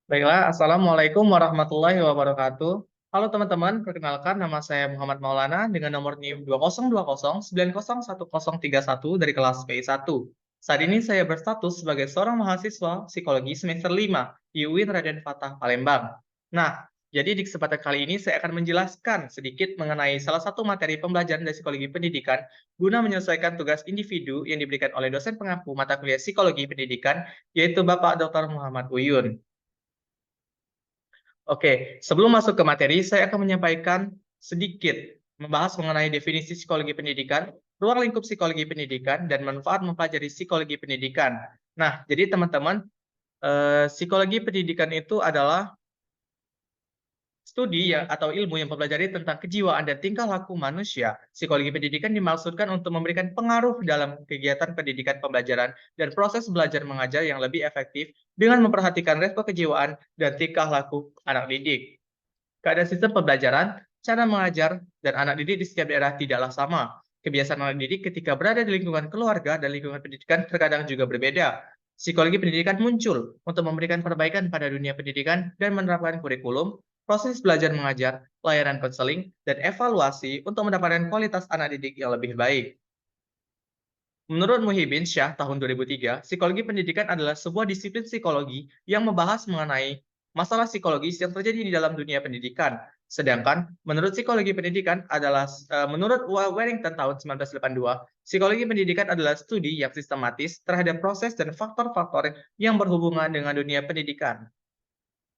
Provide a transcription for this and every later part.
Baiklah, Assalamualaikum warahmatullahi wabarakatuh. Halo teman-teman, perkenalkan nama saya Muhammad Maulana dengan nomor NIM 2020901031 dari kelas PI1. Saat ini saya berstatus sebagai seorang mahasiswa psikologi semester 5 di UIN Raden Fatah Palembang. Nah, jadi di kesempatan kali ini saya akan menjelaskan sedikit mengenai salah satu materi pembelajaran dari psikologi pendidikan guna menyelesaikan tugas individu yang diberikan oleh dosen pengampu mata kuliah psikologi pendidikan, yaitu Bapak Dr. Muhammad Uyun. Oke, sebelum masuk ke materi, saya akan menyampaikan sedikit membahas mengenai definisi psikologi pendidikan, ruang lingkup psikologi pendidikan, dan manfaat mempelajari psikologi pendidikan. Nah, jadi teman-teman, psikologi pendidikan itu adalah studi atau ilmu yang mempelajari tentang kejiwaan dan tingkah laku manusia. Psikologi pendidikan dimaksudkan untuk memberikan pengaruh dalam kegiatan pendidikan pembelajaran dan proses belajar mengajar yang lebih efektif dengan memperhatikan respon kejiwaan dan tingkah laku anak didik. Keadaan sistem pembelajaran, cara mengajar, dan anak didik di setiap daerah tidaklah sama. Kebiasaan anak didik ketika berada di lingkungan keluarga dan lingkungan pendidikan terkadang juga berbeda. Psikologi pendidikan muncul untuk memberikan perbaikan pada dunia pendidikan dan menerapkan kurikulum, proses belajar mengajar, layanan konseling, dan evaluasi untuk mendapatkan kualitas anak didik yang lebih baik. Menurut Muhyiddin Syah tahun 2003, psikologi pendidikan adalah sebuah disiplin psikologi yang membahas mengenai masalah psikologis yang terjadi di dalam dunia pendidikan. Sedangkan menurut psikologi pendidikan adalah menurut Warrington tahun 1982, psikologi pendidikan adalah studi yang sistematis terhadap proses dan faktor-faktor yang berhubungan dengan dunia pendidikan.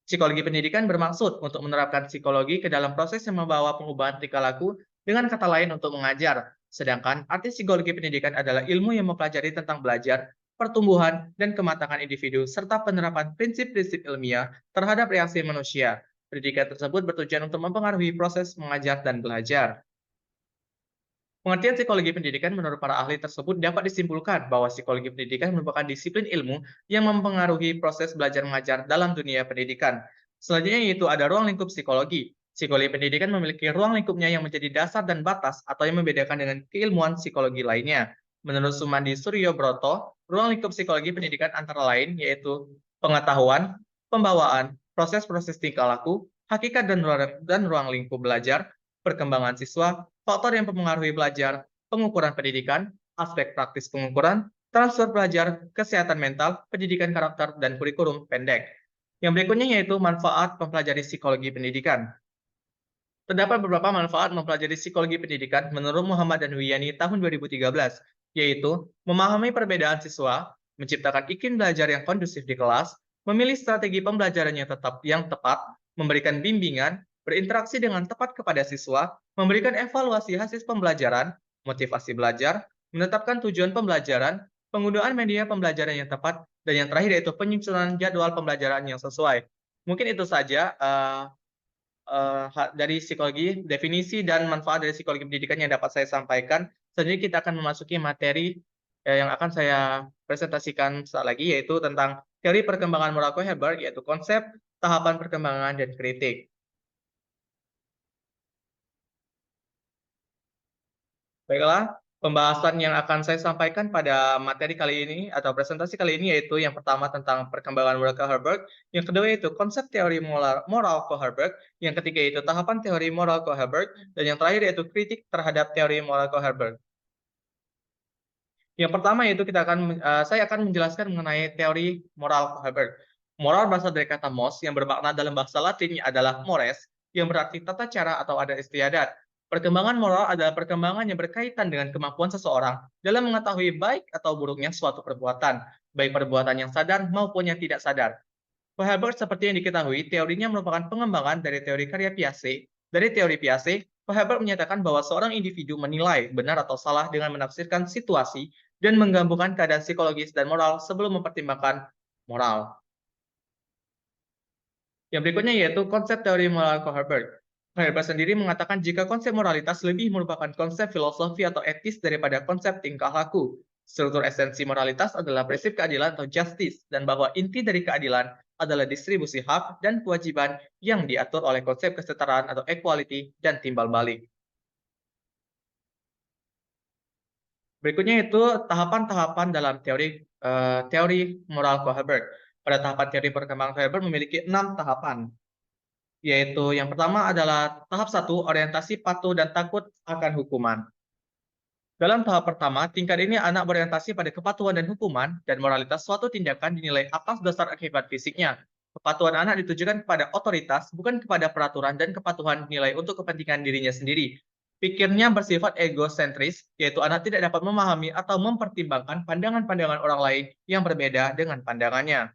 Psikologi pendidikan bermaksud untuk menerapkan psikologi ke dalam proses yang membawa pengubahan tingkah laku, dengan kata lain untuk mengajar. Sedangkan arti psikologi pendidikan adalah ilmu yang mempelajari tentang belajar, pertumbuhan, dan kematangan individu, serta penerapan prinsip-prinsip ilmiah terhadap reaksi manusia. Pendidikan tersebut bertujuan untuk mempengaruhi proses mengajar dan belajar. Pengertian psikologi pendidikan menurut para ahli tersebut dapat disimpulkan bahwa psikologi pendidikan merupakan disiplin ilmu yang mempengaruhi proses belajar mengajar dalam dunia pendidikan. Selanjutnya yaitu ada ruang lingkup psikologi. Psikologi pendidikan memiliki ruang lingkupnya yang menjadi dasar dan batas atau yang membedakan dengan keilmuan psikologi lainnya. Menurut Sumandi Suryo Broto, ruang lingkup psikologi pendidikan antara lain yaitu pengetahuan, pembawaan, proses-proses tingkah laku, hakikat dan ruang lingkup belajar, perkembangan siswa, faktor yang mempengaruhi belajar, pengukuran pendidikan, aspek praktis pengukuran, transfer belajar, kesehatan mental, pendidikan karakter, dan kurikulum pendek. Yang berikutnya yaitu manfaat mempelajari psikologi pendidikan. Terdapat beberapa manfaat mempelajari psikologi pendidikan menurut Muhammad dan Wiyani tahun 2013, yaitu memahami perbedaan siswa, menciptakan iklim belajar yang kondusif di kelas, memilih strategi pembelajaran yang tepat, memberikan bimbingan, berinteraksi dengan tepat kepada siswa, memberikan evaluasi hasil pembelajaran, motivasi belajar, menetapkan tujuan pembelajaran, penggunaan media pembelajaran yang tepat, dan yang terakhir yaitu penyusunan jadwal pembelajaran yang sesuai. Mungkin itu saja dari psikologi, definisi dan manfaat dari psikologi pendidikan yang dapat saya sampaikan. Selanjutnya kita akan memasuki materi yang akan saya presentasikan saat lagi, yaitu tentang teori perkembangan moral Kohlberg, yaitu konsep, tahapan perkembangan, dan kritik. Baiklah, pembahasan yang akan saya sampaikan pada materi kali ini atau presentasi kali ini yaitu yang pertama tentang perkembangan moral Kohlberg, yang kedua yaitu konsep teori moral Kohlberg, yang ketiga yaitu tahapan teori moral Kohlberg, dan yang terakhir yaitu kritik terhadap teori moral Kohlberg. Yang pertama yaitu saya akan menjelaskan mengenai teori moral Kohlberg. Moral berasal dari kata mos yang bermakna dalam bahasa Latin adalah mores, yang berarti tata cara atau adat istiadat. Perkembangan moral adalah perkembangan yang berkaitan dengan kemampuan seseorang dalam mengetahui baik atau buruknya suatu perbuatan, baik perbuatan yang sadar maupun yang tidak sadar. Kohlberg seperti yang diketahui, teorinya merupakan pengembangan dari teori karya Piaget. Dari teori Piaget, Kohlberg menyatakan bahwa seorang individu menilai benar atau salah dengan menafsirkan situasi dan menggabungkan keadaan psikologis dan moral sebelum mempertimbangkan moral. Yang berikutnya yaitu konsep teori moral Kohlberg. Kohlberg sendiri mengatakan jika konsep moralitas lebih merupakan konsep filosofi atau etis daripada konsep tingkah laku. Struktur esensi moralitas adalah prinsip keadilan atau justice, dan bahwa inti dari keadilan adalah distribusi hak dan kewajiban yang diatur oleh konsep kesetaraan atau equality dan timbal balik. Berikutnya itu tahapan-tahapan dalam teori moral Kohlberg. Pada tahapan teori perkembangan Herbert memiliki 6 tahapan, yaitu yang pertama adalah tahap 1, orientasi patuh dan takut akan hukuman. Dalam tahap pertama, tingkat ini anak berorientasi pada kepatuhan dan hukuman, dan moralitas suatu tindakan dinilai atas dasar akibat fisiknya. Kepatuhan anak ditujukan kepada otoritas, bukan kepada peraturan, dan kepatuhan dinilai untuk kepentingan dirinya sendiri. Pikirnya bersifat egosentris, yaitu anak tidak dapat memahami atau mempertimbangkan pandangan-pandangan orang lain yang berbeda dengan pandangannya.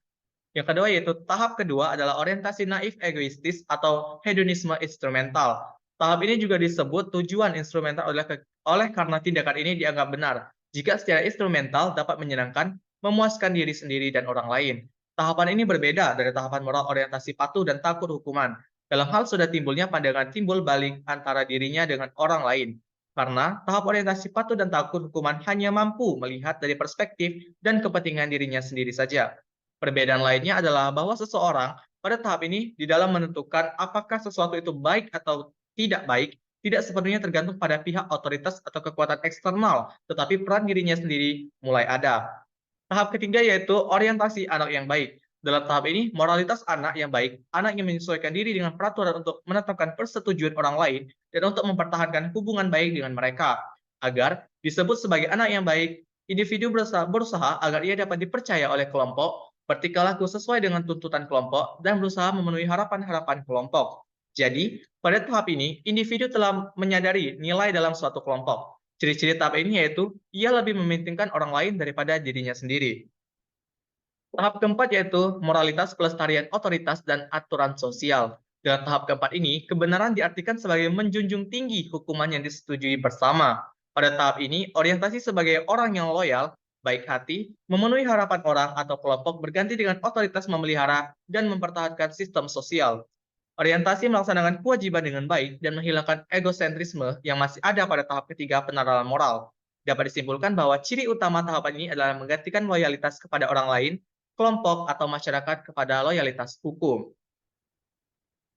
Yang kedua yaitu tahap kedua adalah orientasi naif egoistis atau hedonisme instrumental. Tahap ini juga disebut tujuan instrumental oleh karena tindakan ini dianggap benar jika secara instrumental dapat menyenangkan, memuaskan diri sendiri dan orang lain. Tahapan ini berbeda dari tahapan moral orientasi patuh dan takut hukuman. Dalam hal sudah timbulnya pandangan timbul balik antara dirinya dengan orang lain. Karena tahap orientasi patuh dan takut hukuman hanya mampu melihat dari perspektif dan kepentingan dirinya sendiri saja. Perbedaan lainnya adalah bahwa seseorang pada tahap ini di dalam menentukan apakah sesuatu itu baik atau tidak baik, tidak sepenuhnya tergantung pada pihak otoritas atau kekuatan eksternal, tetapi peran dirinya sendiri mulai ada. Tahap ketiga yaitu orientasi anak yang baik. Dalam tahap ini, moralitas anak yang baik, anak yang menyesuaikan diri dengan peraturan untuk menetapkan persetujuan orang lain dan untuk mempertahankan hubungan baik dengan mereka. Agar disebut sebagai anak yang baik, individu berusaha agar ia dapat dipercaya oleh kelompok, bertingkah laku sesuai dengan tuntutan kelompok, dan berusaha memenuhi harapan-harapan kelompok. Jadi, pada tahap ini, individu telah menyadari nilai dalam suatu kelompok. Ciri-ciri tahap ini yaitu ia lebih mementingkan orang lain daripada dirinya sendiri. Tahap keempat yaitu moralitas pelestarian otoritas dan aturan sosial. Dalam tahap keempat ini, kebenaran diartikan sebagai menjunjung tinggi hukuman yang disetujui bersama. Pada tahap ini, orientasi sebagai orang yang loyal, baik hati, memenuhi harapan orang atau kelompok berganti dengan otoritas memelihara dan mempertahankan sistem sosial. Orientasi melaksanakan kewajiban dengan baik dan menghilangkan egosentrisme yang masih ada pada tahap ketiga penerapan moral. Dapat disimpulkan bahwa ciri utama tahapan ini adalah menggantikan loyalitas kepada orang lain, kelompok, atau masyarakat kepada loyalitas hukum.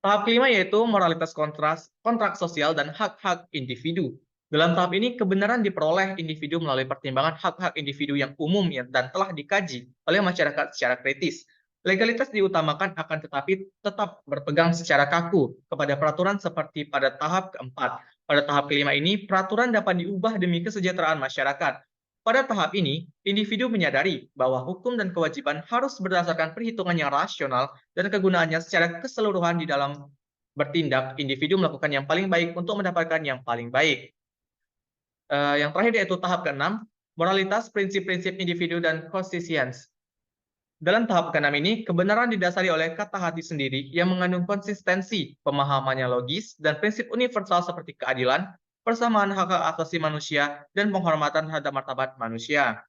Tahap kelima yaitu moralitas kontrak sosial dan hak-hak individu. Dalam tahap ini, kebenaran diperoleh individu melalui pertimbangan hak-hak individu yang umum dan telah dikaji oleh masyarakat secara kritis. Legalitas diutamakan akan tetapi tetap berpegang secara kaku kepada peraturan seperti pada tahap keempat. Pada tahap kelima ini, peraturan dapat diubah demi kesejahteraan masyarakat. Pada tahap ini, individu menyadari bahwa hukum dan kewajiban harus berdasarkan perhitungan yang rasional dan kegunaannya secara keseluruhan di dalam bertindak. Individu melakukan yang paling baik untuk mendapatkan yang paling baik. Yang terakhir yaitu tahap keenam, moralitas, prinsip-prinsip individu, dan constitutions. Dalam tahap keenam ini, kebenaran didasari oleh kata hati sendiri yang mengandung konsistensi, pemahamannya logis, dan prinsip universal seperti keadilan, persamaan hak asasi manusia, dan penghormatan terhadap martabat manusia.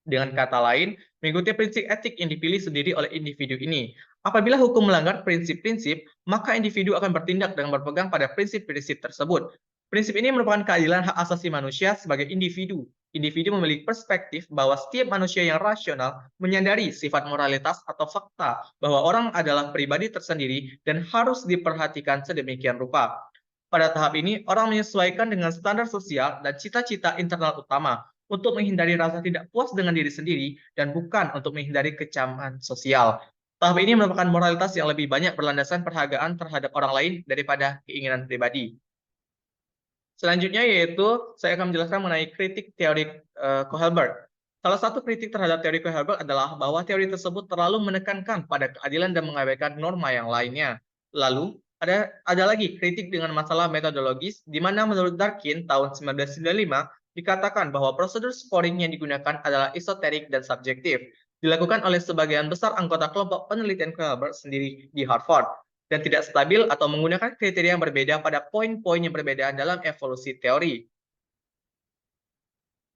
Dengan kata lain, mengikuti prinsip etik yang dipilih sendiri oleh individu ini. Apabila hukum melanggar prinsip-prinsip, maka individu akan bertindak dengan berpegang pada prinsip-prinsip tersebut. Prinsip ini merupakan keadilan hak asasi manusia sebagai individu. Individu memiliki perspektif bahwa setiap manusia yang rasional menyadari sifat moralitas atau fakta bahwa orang adalah pribadi tersendiri dan harus diperhatikan sedemikian rupa. Pada tahap ini, orang menyesuaikan dengan standar sosial dan cita-cita internal utama untuk menghindari rasa tidak puas dengan diri sendiri dan bukan untuk menghindari kecaman sosial. Tahap ini merupakan moralitas yang lebih banyak berlandaskan perhargaan terhadap orang lain daripada keinginan pribadi. Selanjutnya yaitu saya akan menjelaskan mengenai kritik teori Kohlberg. Salah satu kritik terhadap teori Kohlberg adalah bahwa teori tersebut terlalu menekankan pada keadilan dan mengabaikan norma yang lainnya. Lalu, ada lagi kritik dengan masalah metodologis, di mana menurut Darkin tahun 1995 dikatakan bahwa prosedur scoring yang digunakan adalah esoterik dan subjektif, dilakukan oleh sebagian besar anggota kelompok penelitian Kohlberg sendiri di Harvard, dan tidak stabil atau menggunakan kriteria yang berbeda pada poin-poin yang berbeda dalam evolusi teori.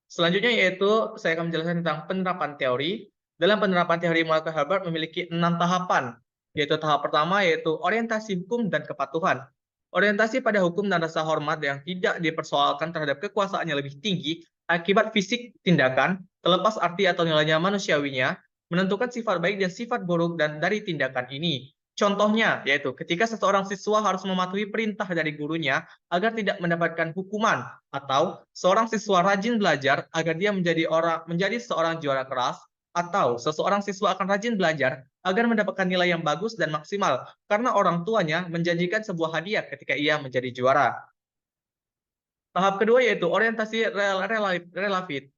Selanjutnya yaitu saya akan menjelaskan tentang penerapan teori. Dalam penerapan teori molekul Kohlberg memiliki 6 tahapan, yaitu tahap pertama yaitu orientasi hukum dan kepatuhan. Orientasi pada hukum dan rasa hormat yang tidak dipersoalkan terhadap kekuasaan yang lebih tinggi akibat fisik tindakan, terlepas arti atau nilainya manusiawinya, menentukan sifat baik dan sifat buruk dan dari tindakan ini. Contohnya, yaitu ketika seseorang siswa harus mematuhi perintah dari gurunya agar tidak mendapatkan hukuman, atau seorang siswa rajin belajar agar dia menjadi seorang juara kelas, Atau seseorang siswa akan rajin belajar agar mendapatkan nilai yang bagus dan maksimal karena orang tuanya menjanjikan sebuah hadiah ketika ia menjadi juara. Tahap kedua yaitu orientasi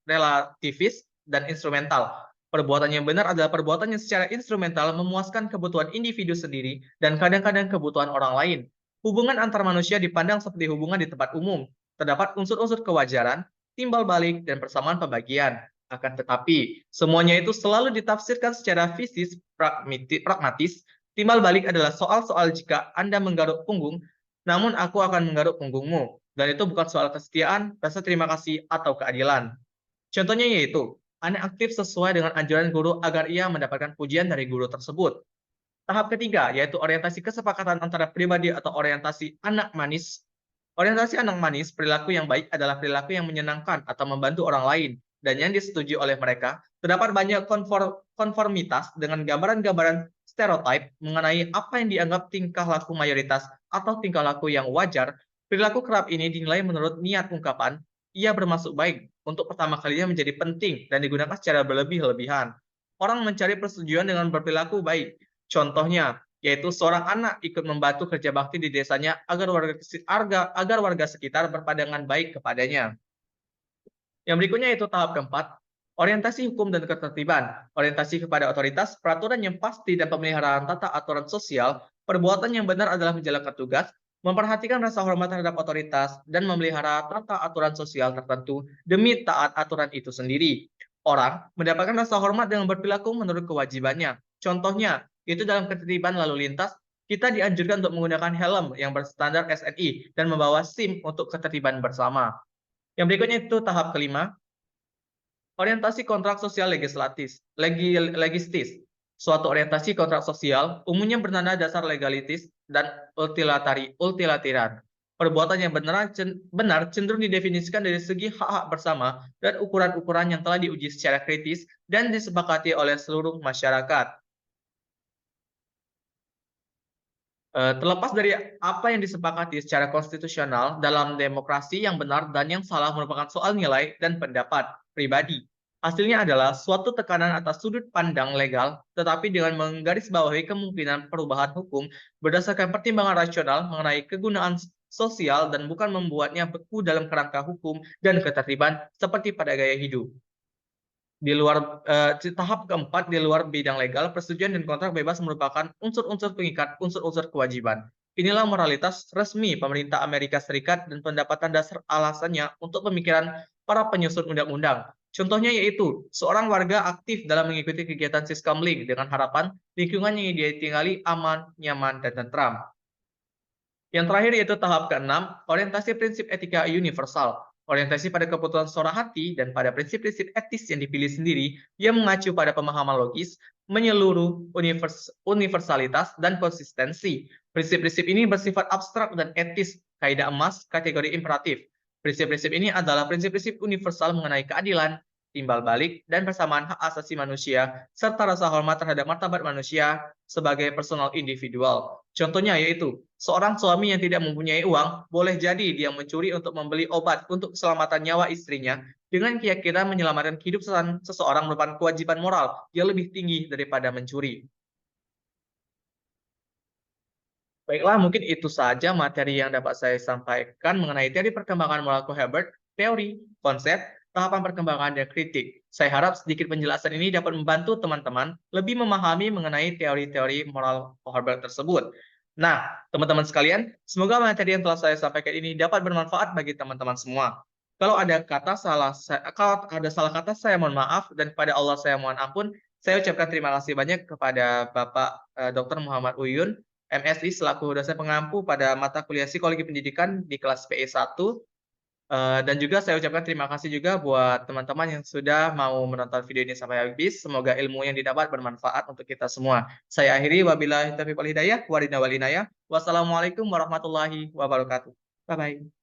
relativis dan instrumental. Perbuatan yang benar adalah perbuatan yang secara instrumental memuaskan kebutuhan individu sendiri dan kadang-kadang kebutuhan orang lain. Hubungan antar manusia dipandang seperti hubungan di tempat umum. Terdapat unsur-unsur kewajaran, timbal balik, dan persamaan pembagian. Akan tetapi, semuanya itu selalu ditafsirkan secara fisis pragmatis. Timbal balik adalah soal-soal jika Anda menggaruk punggung, namun aku akan menggaruk punggungmu. Dan itu bukan soal kesetiaan, rasa terima kasih, atau keadilan. Contohnya yaitu, Anda aktif sesuai dengan anjuran guru agar ia mendapatkan pujian dari guru tersebut. Tahap ketiga, yaitu orientasi kesepakatan antara pribadi atau orientasi anak manis. Orientasi anak manis, perilaku yang baik adalah perilaku yang menyenangkan atau membantu orang lain, dan yang disetujui oleh mereka. Terdapat banyak konformitas dengan gambaran-gambaran stereotip mengenai apa yang dianggap tingkah laku mayoritas atau tingkah laku yang wajar. Perilaku kerap ini dinilai menurut niat ungkapan, ia bermaksud baik untuk pertama kalinya menjadi penting dan digunakan secara berlebih-lebihan. Orang mencari persetujuan dengan berperilaku baik. Contohnya, yaitu seorang anak ikut membantu kerja bakti di desanya agar warga sekitar berpandangan baik kepadanya. Yang berikutnya itu tahap keempat, orientasi hukum dan ketertiban. Orientasi kepada otoritas, peraturan yang pasti dan pemeliharaan tata aturan sosial. Perbuatan yang benar adalah menjalankan tugas, memperhatikan rasa hormat terhadap otoritas, dan memelihara tata aturan sosial tertentu demi taat aturan itu sendiri. Orang mendapatkan rasa hormat dengan berperilaku menurut kewajibannya. Contohnya, itu dalam ketertiban lalu lintas, kita dianjurkan untuk menggunakan helm yang berstandar SNI dan membawa SIM untuk ketertiban bersama. Yang berikutnya itu tahap kelima, orientasi kontrak sosial legistis. Suatu orientasi kontrak sosial umumnya bernada dasar legalitis dan ultilateran. Perbuatan yang benar cenderung didefinisikan dari segi hak-hak bersama dan ukuran-ukuran yang telah diuji secara kritis dan disepakati oleh seluruh masyarakat. Terlepas dari apa yang disepakati secara konstitusional dalam demokrasi, yang benar dan yang salah merupakan soal nilai dan pendapat pribadi. Hasilnya adalah suatu tekanan atas sudut pandang legal, tetapi dengan menggarisbawahi kemungkinan perubahan hukum berdasarkan pertimbangan rasional mengenai kegunaan sosial dan bukan membuatnya beku dalam kerangka hukum dan ketertiban seperti pada gaya hidup. Di luar tahap keempat, di luar bidang legal, persetujuan dan kontrak bebas merupakan unsur-unsur pengikat, unsur-unsur kewajiban. Inilah moralitas resmi pemerintah Amerika Serikat dan pendapatan dasar alasannya untuk pemikiran para penyusun undang-undang. Contohnya yaitu, seorang warga aktif dalam mengikuti kegiatan Siskamling dengan harapan lingkungan yang dia tinggali aman, nyaman, dan tentram. Yang terakhir yaitu tahap keenam, orientasi prinsip etika universal. Orientasi pada keputusan suara hati dan pada prinsip-prinsip etis yang dipilih sendiri yang mengacu pada pemahaman logis, menyeluruh universalitas, dan konsistensi. Prinsip-prinsip ini bersifat abstrak dan etis, kaidah emas, kategori imperatif. Prinsip-prinsip ini adalah prinsip-prinsip universal mengenai keadilan, timbal balik, dan persamaan hak asasi manusia, serta rasa hormat terhadap martabat manusia sebagai personal individual. Contohnya yaitu, seorang suami yang tidak mempunyai uang, boleh jadi dia mencuri untuk membeli obat untuk keselamatan nyawa istrinya, dengan keyakinan menyelamatkan hidup seseorang merupakan kewajiban moral yang lebih tinggi daripada mencuri. Baiklah, mungkin itu saja materi yang dapat saya sampaikan mengenai teori perkembangan molekul Hilbert, teori, konsep, tahapan perkembangan, dan kritik. Saya harap sedikit penjelasan ini dapat membantu teman-teman lebih memahami mengenai teori-teori moral Hilbert tersebut. Nah, teman-teman sekalian, semoga materi yang telah saya sampaikan ini dapat bermanfaat bagi teman-teman semua. Kalau ada salah kata, saya mohon maaf, dan kepada Allah saya mohon ampun. Saya ucapkan terima kasih banyak kepada Bapak Dr. Muhammad Uyun, MSI selaku dosen pengampu pada mata kuliah Psikologi Pendidikan di kelas PE 1. Dan juga saya ucapkan terima kasih juga buat teman-teman yang sudah mau menonton video ini sampai habis. Semoga ilmu yang didapat bermanfaat untuk kita semua. Saya akhiri, wabillahi taufiq wal hidayah, wassalamualaikum warahmatullahi wabarakatuh. Bye-bye.